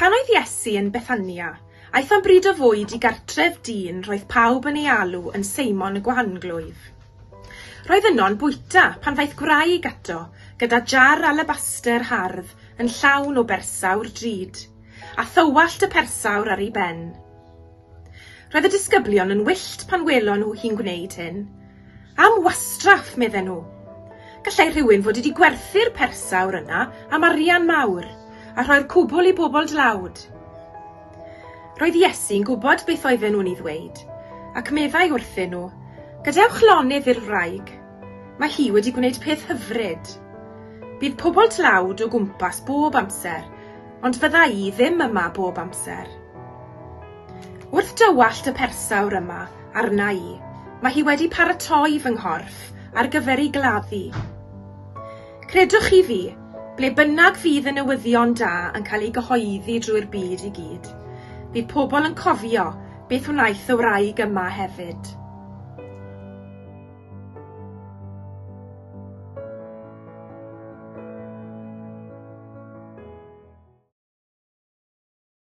Pan oedd Iesu yn Methania, aeth am bryd o fwyd i gartref dyn roedd pawb yn ei alw yn Seimon y Gwahanglwyf. Roedd yno'n bwyta pan ddaeth gwraig ato gyda jar alabaster hardd yn llawn o bersawr drud, a thywallt y persawr ar ei ben. Roedd y disgyblion yn wyllt pan welon nhw hi'n gwneud hyn. Am wastraff, medden nhw. Gallai rhywun fod wedi gwerthu'r persawr yna am arian mawr, a rhoi'r cwbl i bobl dlawd. Roedd Iesu'n gwybod beth oedden nhw'n ei ddweud, ac meddai wrthyn nhw, gadewch lonydd i'r wraig. Mae hi wedi gwneud peth hyfryd. Bydd pobl tlawd o gwmpas bob amser, ond fydda i ddim yma bob amser. Wrth dywallt y persawr yma arna i, mae hi wedi paratoi fy nghorff ar gyfer ei gladdu. Credwch chi fi, ble bynnag fydd y newyddion da yn cael ei gyhoeddi drwy'r byd i gyd, bydd pobl yn cofio beth wnaeth y wraig yma hefyd.